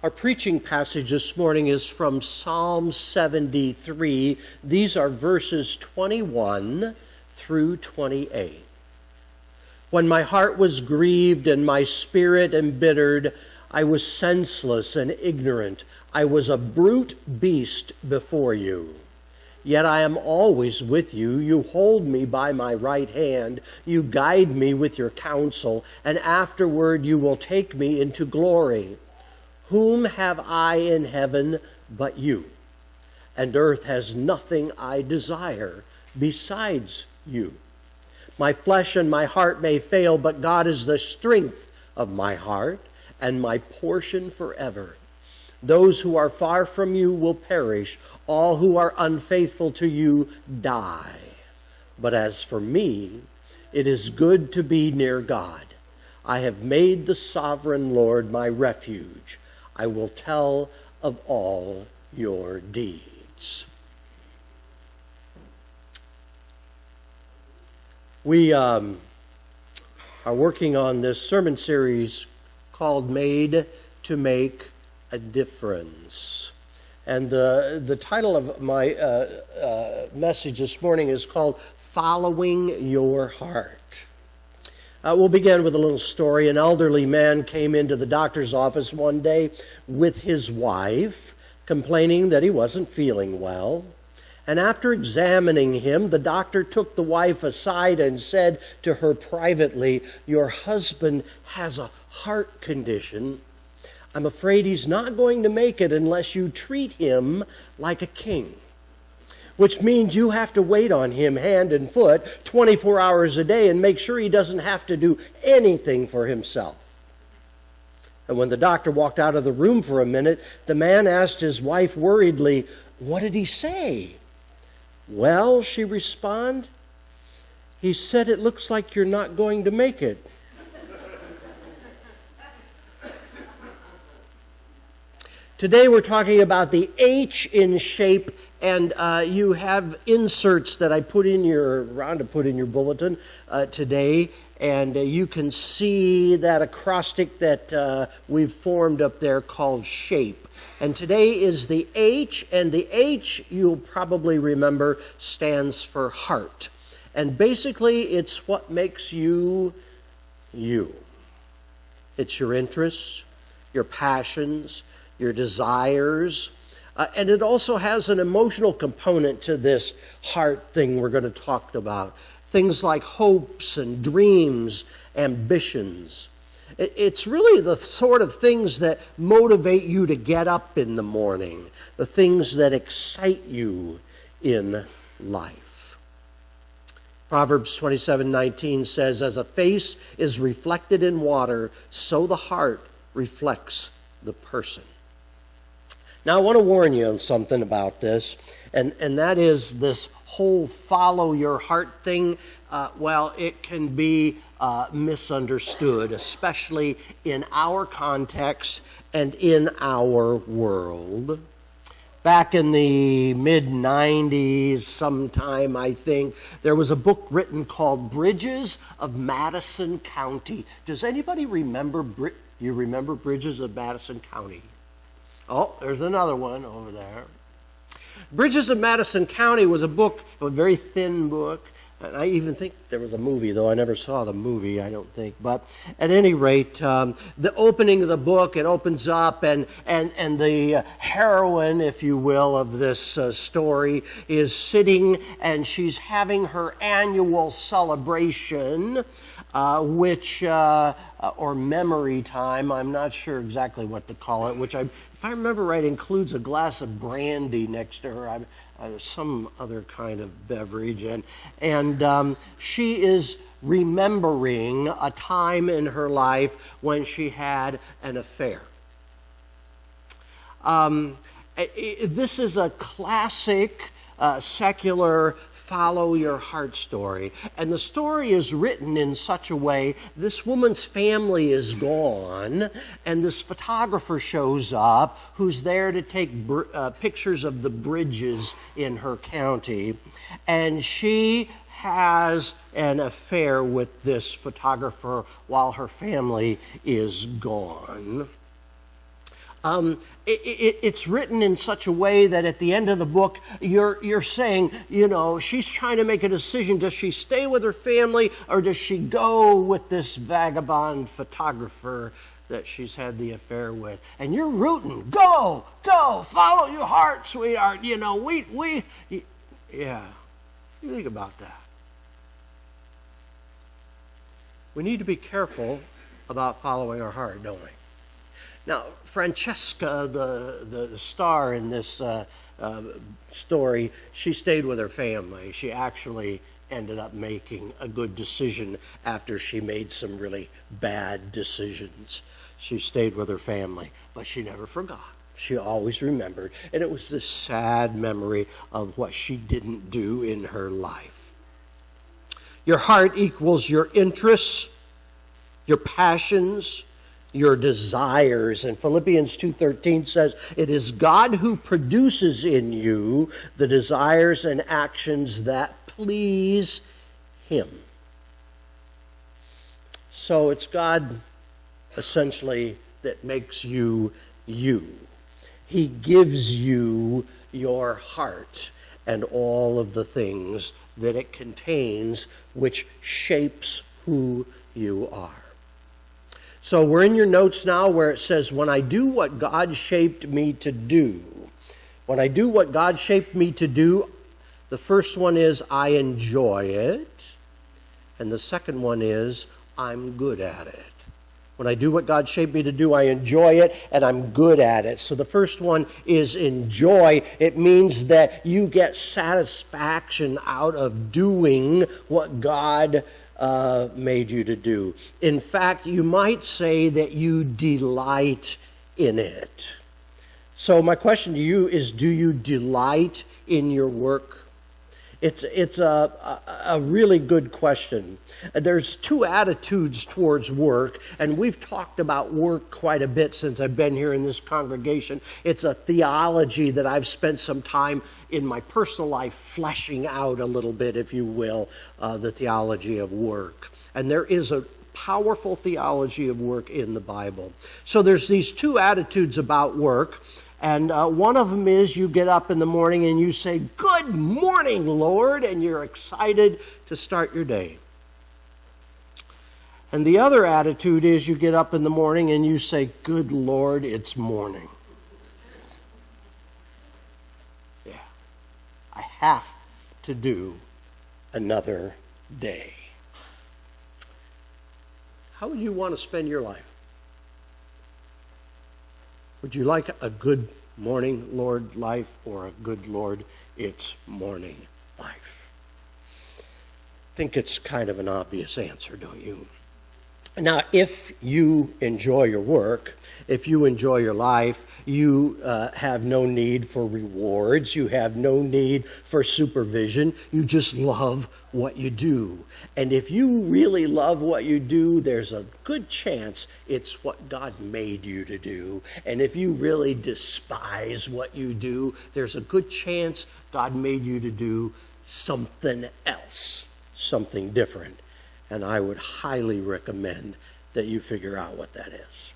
Our preaching passage this morning is from Psalm 73. These are verses 21 through 28. When my heart was grieved and my spirit embittered, I was senseless and ignorant. I was a brute beast before you. Yet I am always with you. You hold me by my right hand. You guide me with your counsel, and afterward you will take me into glory. Whom have I in heaven but you? And earth has nothing I desire besides you. My flesh and my heart may fail, but God is the strength of my heart and my portion forever. Those who are far from you will perish. All who are unfaithful to you die. But as for me, it is good to be near God. I have made the sovereign Lord my refuge. I will tell of all your deeds. We are working on this sermon series called Made to Make a Difference. And the title of my message this morning is called Following Your Heart. We'll begin with a little story. An elderly man came into the doctor's office one day with his wife, complaining that he wasn't feeling well. And after examining him, the doctor took the wife aside and said to her privately, "Your husband has a heart condition. I'm afraid he's not going to make it unless you treat him like a king. Which means you have to wait on him hand and foot 24 hours a day and make sure he doesn't have to do anything for himself." And when the doctor walked out of the room for a minute, the man asked his wife worriedly, "What did he say?" "Well," she responded, "he said it looks like you're not going to make it." Today we're talking about the H in shape, and you have inserts that I put in your bulletin today, and you can see that acrostic that we've formed up there called shape. And today is the H, and the H, you'll probably remember, stands for heart. And basically it's what makes you, you. It's your interests, your passions, your desires, and it also has an emotional component to this heart thing we're going to talk about. Things like hopes and dreams, ambitions. It's really the sort of things that motivate you to get up in the morning, the things that excite you in life. Proverbs 27:19 says, "As a face is reflected in water, so the heart reflects the person." Now, I want to warn you of something about this, and that is this whole follow your heart thing. It can be misunderstood, especially in our context and in our world. Back in the mid-90s sometime, I think, there was a book written called Bridges of Madison County. Does anybody remember, you remember Bridges of Madison County? Oh, there's another one over there. Bridges of Madison County was a book, a very thin book. And I even think there was a movie, though I never saw the movie, I don't think. But at any rate, the opening of the book, it opens up, and the heroine, if you will, of this story is sitting, and she's having her annual celebration, or memory time, I'm not sure exactly what to call it, which if I remember right, includes a glass of brandy next to her, some other kind of beverage, and she is remembering a time in her life when she had an affair. This is a classic secular follow your heart story. And the story is written in such a way, this woman's family is gone, and this photographer shows up who's there to take pictures of the bridges in her county. And she has an affair with this photographer while her family is gone. It's written in such a way that at the end of the book, you're saying, she's trying to make a decision. Does she stay with her family or does she go with this vagabond photographer that she's had the affair with? And you're rooting. Go, follow your heart, sweetheart. Yeah. You think about that. We need to be careful about following our heart, don't we? Now, Francesca, the star in this story, she stayed with her family. She actually ended up making a good decision after she made some really bad decisions. She stayed with her family, but she never forgot. She always remembered, and it was this sad memory of what she didn't do in her life. Your heart equals your interests, your passions, your desires. And Philippians 2:13 says, it is God who produces in you the desires and actions that please Him. So it's God, essentially, that makes you you. He gives you your heart and all of the things that it contains, which shapes who you are. So we're in your notes now where it says, when I do what God shaped me to do. When I do what God shaped me to do, the first one is I enjoy it. And the second one is I'm good at it. When I do what God shaped me to do, I enjoy it and I'm good at it. So the first one is enjoy. It means that you get satisfaction out of doing what God made you to do. In fact, you might say that you delight in it. So my question to you is, do you delight in your work? It's a really good question. There's two attitudes towards work, and we've talked about work quite a bit since I've been here in this congregation. It's a theology that I've spent some time in my personal life fleshing out a little bit, if you will, the theology of work. And there is a powerful theology of work in the Bible. So there's these two attitudes about work. And one of them is you get up in the morning and you say, "Good morning, Lord," and you're excited to start your day. And the other attitude is you get up in the morning and you say, "Good Lord, it's morning. Yeah, I have to do another day." How would you want to spend your life? Would you like a good morning, Lord, life, or a good Lord, it's morning life? I think it's kind of an obvious answer, don't you? Now, if you enjoy your work, if you enjoy your life, you have no need for rewards. You have no need for supervision. You just love what you do. And if you really love what you do, there's a good chance it's what God made you to do. And if you really despise what you do, there's a good chance God made you to do something else, something different. And I would highly recommend that you figure out what that is.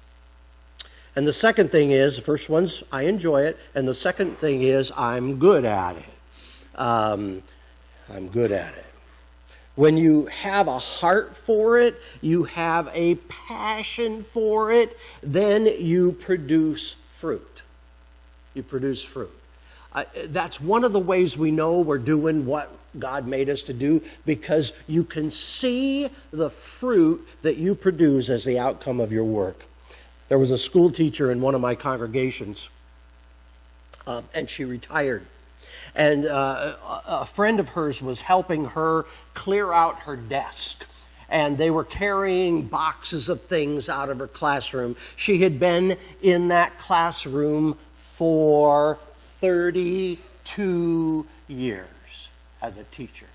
And the second thing is, the first one's I enjoy it, and the second thing is I'm good at it. I'm good at it. When you have a heart for it, you have a passion for it, then you produce fruit. You produce fruit. That's one of the ways we know we're doing what God made us to do, because you can see the fruit that you produce as the outcome of your work. There was a school teacher in one of my congregations, and she retired. And a friend of hers was helping her clear out her desk. And they were carrying boxes of things out of her classroom. She had been in that classroom for 32 years as a teacher.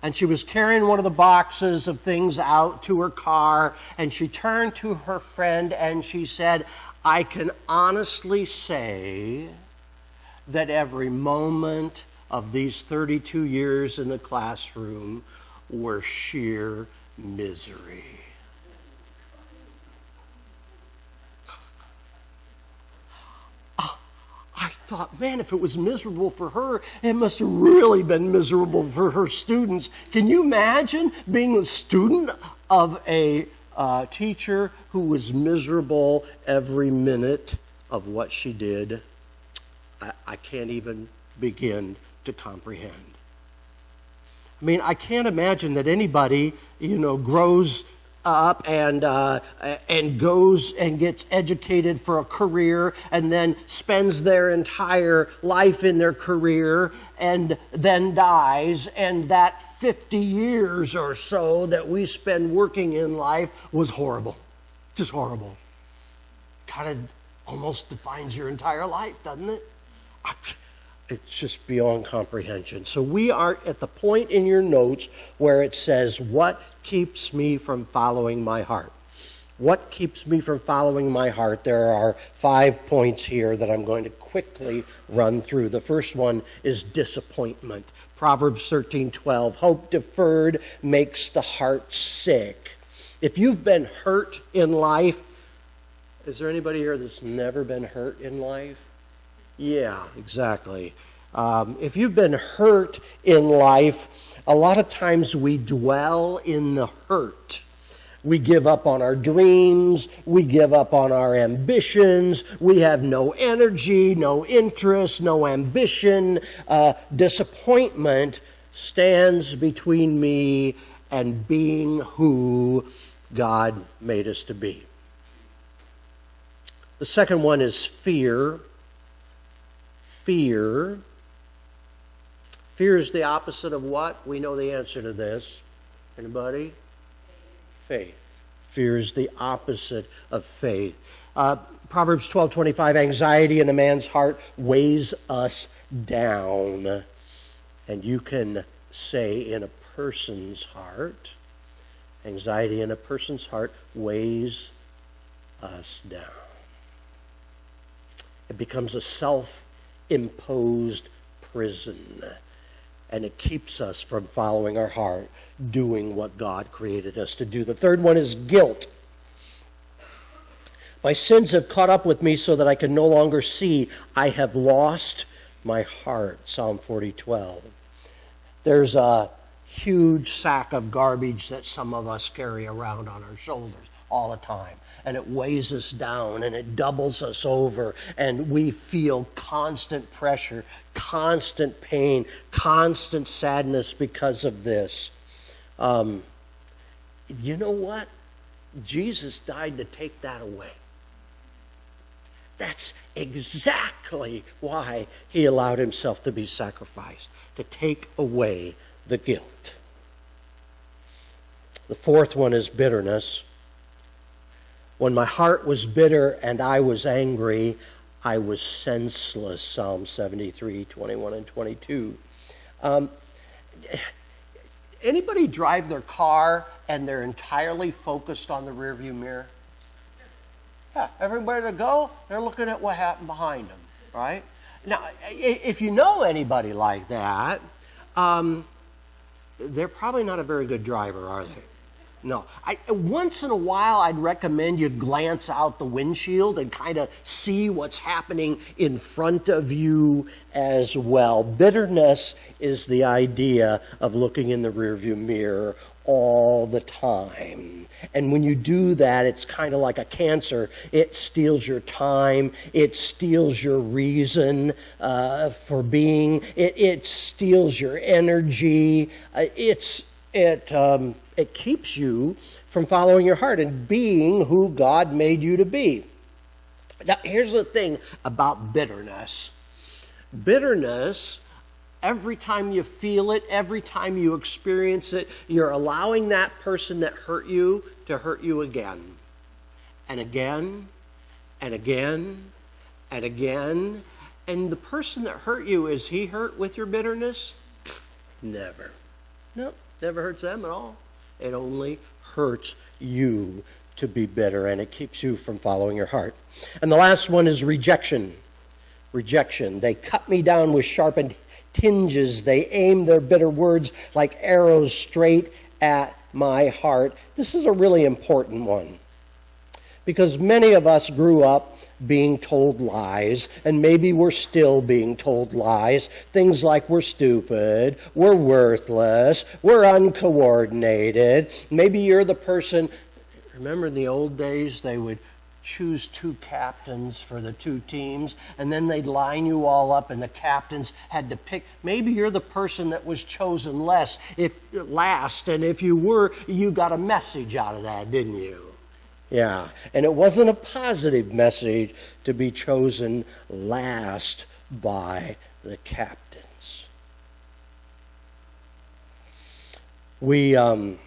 And she was carrying one of the boxes of things out to her car, and she turned to her friend and she said, "I can honestly say that every moment of these 32 years in the classroom were sheer misery." thought, man, if it was miserable for her, it must have really been miserable for her students. Can you imagine being a student of a teacher who was miserable every minute of what she did? I can't even begin to comprehend. I mean, I can't imagine that anybody, grows up and goes and gets educated for a career and then spends their entire life in their career and then dies, and that 50 years or so that we spend working in life was horrible. Just horrible. Kind of almost defines your entire life, doesn't it? It's just beyond comprehension. So we are at the point in your notes where it says, what keeps me from following my heart? What keeps me from following my heart? There are 5 points here that I'm going to quickly run through. The first one is disappointment. Proverbs 13:12, hope deferred makes the heart sick. If you've been hurt in life, is there anybody here that's never been hurt in life? Yeah, exactly. If you've been hurt in life, a lot of times we dwell in the hurt. We give up on our dreams. We give up on our ambitions. We have no energy, no interest, no ambition. Disappointment stands between me and being who God made us to be. The second one is fear. Fear. Fear is the opposite of what? We know the answer to this. Anybody? Faith. Fear is the opposite of faith. Proverbs 12:25, anxiety in a man's heart weighs us down. And you can say in a person's heart, anxiety in a person's heart weighs us down. It becomes a self-imposed prison, and it keeps us from following our heart, doing what God created us to do. The third one is guilt. My sins have caught up with me so that I can no longer see. I have lost my heart. Psalm 40:12. There's a huge sack of garbage that some of us carry around on our shoulders all the time. And it weighs us down and it doubles us over, and we feel constant pressure, constant pain, constant sadness because of this. You know what? Jesus died to take that away. That's exactly why he allowed himself to be sacrificed, to take away the guilt. The fourth one is bitterness. When my heart was bitter and I was angry, I was senseless. Psalm 73:21 and 22. Anybody drive their car and they're entirely focused on the rearview mirror? Yeah, everywhere they go, they're looking at what happened behind them, right? Now, if you know anybody like that, they're probably not a very good driver, are they? No. Once in a while, I'd recommend you glance out the windshield and kind of see what's happening in front of you as well. Bitterness is the idea of looking in the rearview mirror all the time. And when you do that, it's kind of like a cancer. It steals your time. It steals your reason for being. It steals your energy. It keeps you from following your heart and being who God made you to be. Now, here's the thing about bitterness. Bitterness, every time you feel it, every time you experience it, you're allowing that person that hurt you to hurt you again. And again, and again, and again. And the person that hurt you, is he hurt with your bitterness? Never. No, never hurts them at all. It only hurts you to be bitter, and it keeps you from following your heart. And the last one is rejection. Rejection. They cut me down with sharpened tinges. They aim their bitter words like arrows straight at my heart. This is a really important one. Because many of us grew up being told lies, and maybe we're still being told lies. Things like we're stupid, we're worthless, we're uncoordinated. Maybe you're the person, remember in the old days they would choose 2 captains for the 2 teams, and then they'd line you all up and the captains had to pick. Maybe you're the person that was chosen last, and if you were, you got a message out of that, didn't you? Yeah, and it wasn't a positive message to be chosen last by the captains. One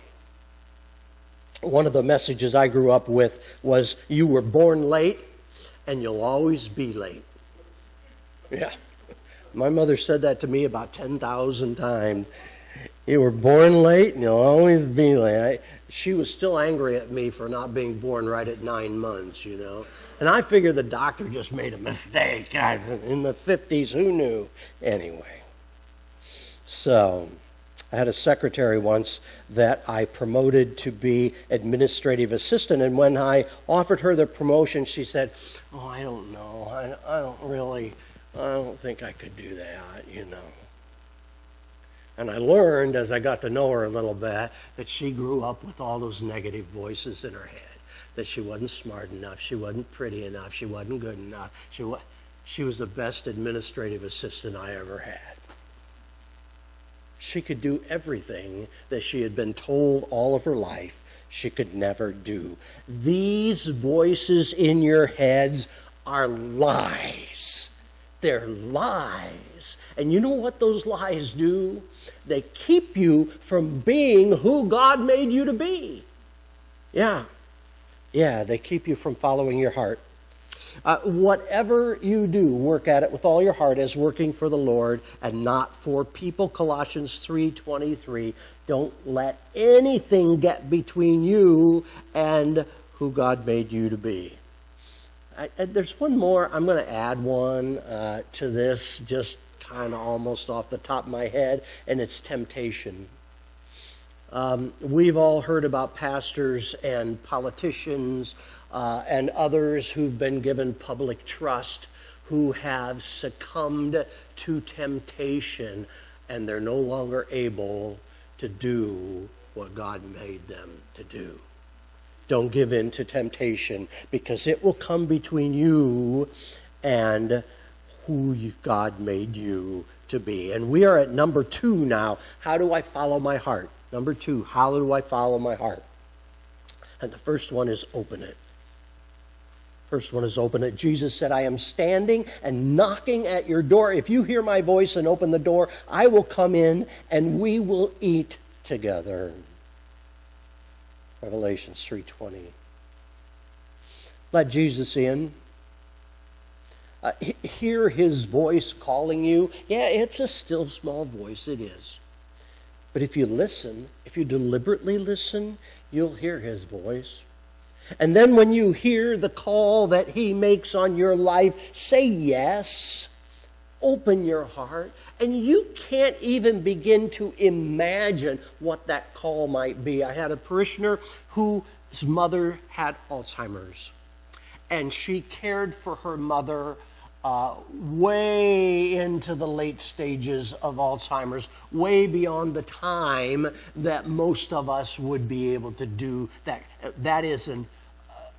of the messages I grew up with was, you were born late and you'll always be late. Yeah, my mother said that to me about 10,000 times. You were born late and you'll always be late. She was still angry at me for not being born right at 9 months, you know. And I figured the doctor just made a mistake. In the 50s, who knew? Anyway. So, I had a secretary once that I promoted to be administrative assistant. And when I offered her the promotion, she said, "Oh, I don't know. I don't think I could do that, you know." And I learned, as I got to know her a little bit, that she grew up with all those negative voices in her head. That she wasn't smart enough, she wasn't pretty enough, she wasn't good enough. She was the best administrative assistant I ever had. She could do everything that she had been told all of her life she could never do. These voices in your heads are lies. They're lies. And you know what those lies do? They keep you from being who God made you to be. Yeah, they keep you from following your heart. Whatever you do, work at it with all your heart as working for the Lord and not for people. Colossians 3:23. Don't let anything get between you and who God made you to be. There's one more. I'm going to add one to this, just kind of almost off the top of my head, and it's temptation. We've all heard about pastors and politicians and others who've been given public trust who have succumbed to temptation, and they're no longer able to do what God made them to do. Don't give in to temptation, because it will come between you and who God made you to be. And we are at number 2 now. How do I follow my heart? Number 2, how do I follow my heart? And the first one is open it. First one is open it. Jesus said, "I am standing and knocking at your door. If you hear my voice and open the door, I will come in and we will eat together." Revelation 3:20. Let Jesus in. Hear his voice calling you. Yeah, it's a still small voice, it is. But if you listen, if you deliberately listen, you'll hear his voice. And then when you hear the call that he makes on your life, say yes. Open your heart. And you can't even begin to imagine what that call might be. I had a parishioner whose mother had Alzheimer's. And she cared for her mother way into the late stages of Alzheimer's, way beyond the time that most of us would be able to do that. That is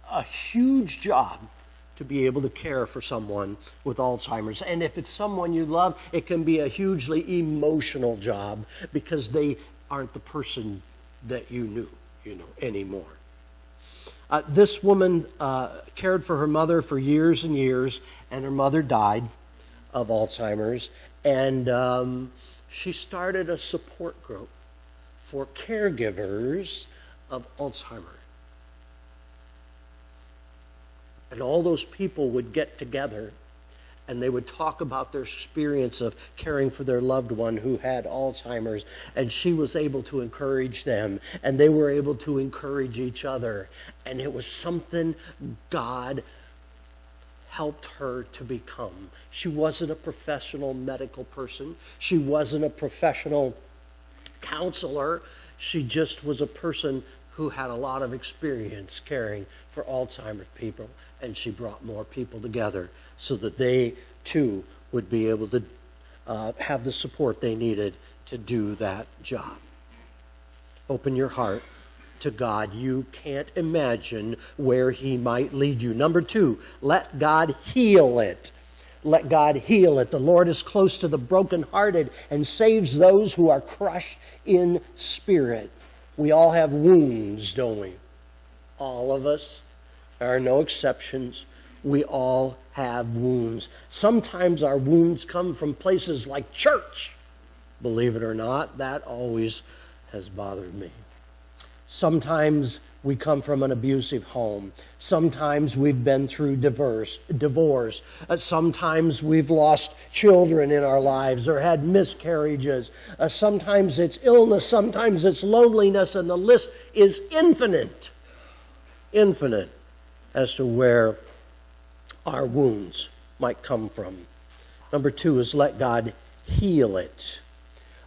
a huge job, to be able to care for someone with Alzheimer's. And if it's someone you love, it can be a hugely emotional job, because they aren't the person that you knew, anymore. This woman cared for her mother for years and years, and her mother died of Alzheimer's. And she started a support group for caregivers of Alzheimer's. And all those people would get together and they would talk about their experience of caring for their loved one who had Alzheimer's. And she was able to encourage them, and they were able to encourage each other. And it was something God helped her to become. She wasn't a professional medical person. She wasn't a professional counselor. She just was a person who had a lot of experience caring for Alzheimer's people, and she brought more people together so that they too would be able to have the support they needed to do that job. Open your heart to God. You can't imagine where He might lead you. Number 2, let God heal it. Let God heal it. The Lord is close to the brokenhearted and saves those who are crushed in spirit. We all have wounds, don't we? All of us. There are no exceptions. We all have wounds. Sometimes our wounds come from places like church. Believe it or not, that always has bothered me. Sometimes we come from an abusive home. Sometimes we've been through divorce. Sometimes we've lost children in our lives or had miscarriages. Sometimes it's illness. Sometimes it's loneliness. And the list is infinite as to where our wounds might come from. Number 2 is let God heal it.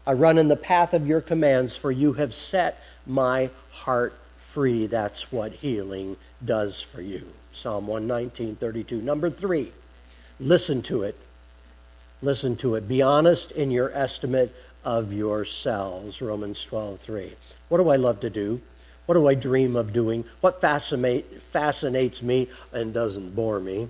I run in the path of your commands, for you have set my heart free. That's what healing does for you. Psalm 119:32. Number 3, listen to it. Listen to it. Be honest in your estimate of yourselves. Romans 12:3. What do I love to do? What do I dream of doing? What fascinates me and doesn't bore me?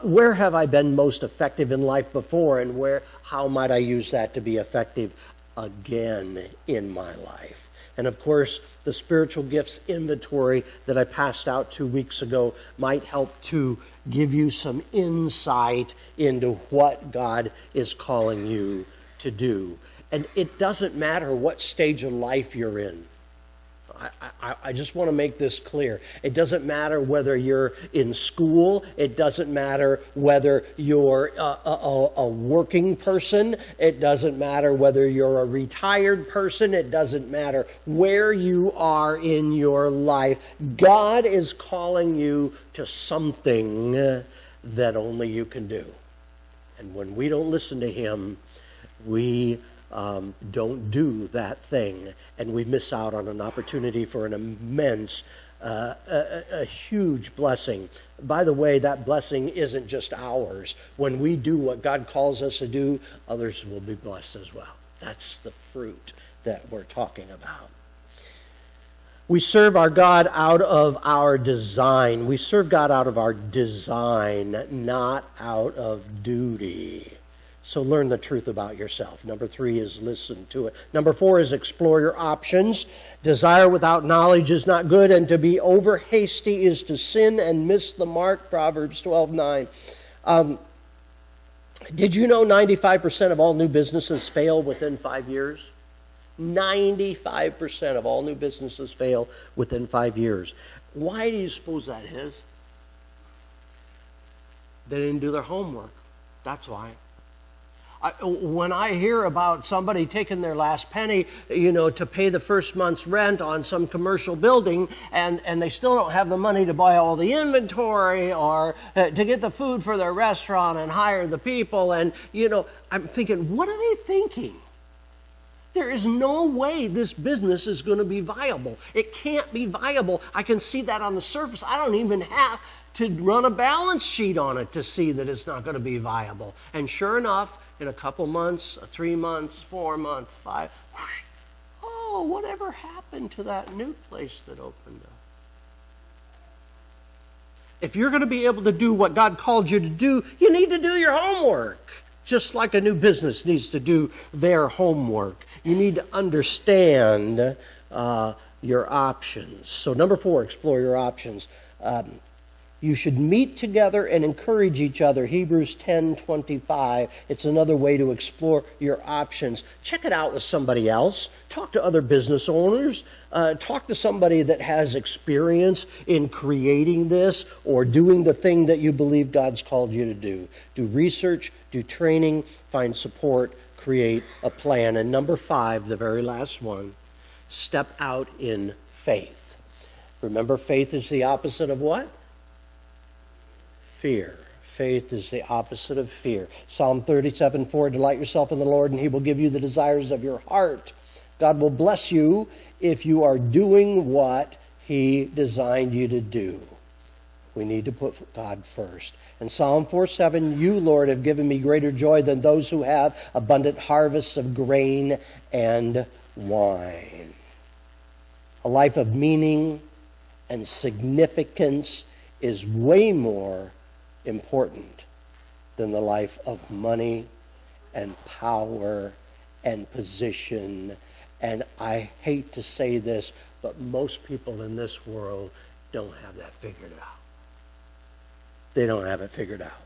Where have I been most effective in life before, and how might I use that to be effective again in my life? And of course, the spiritual gifts inventory that I passed out 2 weeks ago might help to give you some insight into what God is calling you to do. And it doesn't matter what stage of life you're in. I just want to make this clear. It doesn't matter whether you're in school. It doesn't matter whether you're a working person. It doesn't matter whether you're a retired person. It doesn't matter where you are in your life. God is calling you to something that only you can do. And when we don't listen to Him, we don't do that thing, and we miss out on an opportunity for an immense, a huge blessing. By the way, that blessing isn't just ours. When we do what God calls us to do, others will be blessed as well. That's the fruit that we're talking about. We serve our God out of our design. We serve God out of our design, not out of duty. So learn the truth about yourself. Number 3 is listen to it. Number 4 is explore your options. Desire without knowledge is not good, and to be over hasty is to sin and miss the mark. Proverbs 12:9. Did you know 95% of all new businesses fail within 5 years? 95% of all new businesses fail within 5 years. Why do you suppose that is? They didn't do their homework. That's why. When I hear about somebody taking their last penny, to pay the first month's rent on some commercial building, and they still don't have the money to buy all the inventory or to get the food for their restaurant and hire the people, and, I'm thinking, what are they thinking? There is no way this business is going to be viable. It can't be viable. I can see that on the surface. I don't even have to run a balance sheet on it to see that it's not going to be viable. And sure enough, in a couple months, 3 months, 4 months, 5, whatever happened to that new place that opened up? If you're going to be able to do what God called you to do, you need to do your homework. Just like a new business needs to do their homework. You need to understand your options. So number 4, explore your options. You should meet together and encourage each other. Hebrews 10:25. It's another way to explore your options. Check it out with somebody else. Talk to other business owners. Talk to somebody that has experience in creating this or doing the thing that you believe God's called you to do. Do research, do training, find support, create a plan. And number 5, the very last one, step out in faith. Remember, faith is the opposite of what? Fear. Faith is the opposite of fear. Psalm 37:4, delight yourself in the Lord, and He will give you the desires of your heart. God will bless you if you are doing what He designed you to do. We need to put God first. And Psalm 4:7, you, Lord, have given me greater joy than those who have abundant harvests of grain and wine. A life of meaning and significance is way more important than the life of money and power and position. And I hate to say this, but most people in this world don't have that figured out. They don't have it figured out.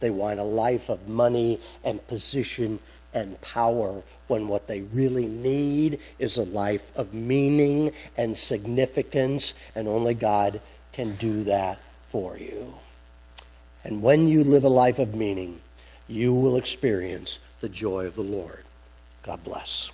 They want a life of money and position and power when what they really need is a life of meaning and significance, and only God can do that for you. And when you live a life of meaning, you will experience the joy of the Lord. God bless.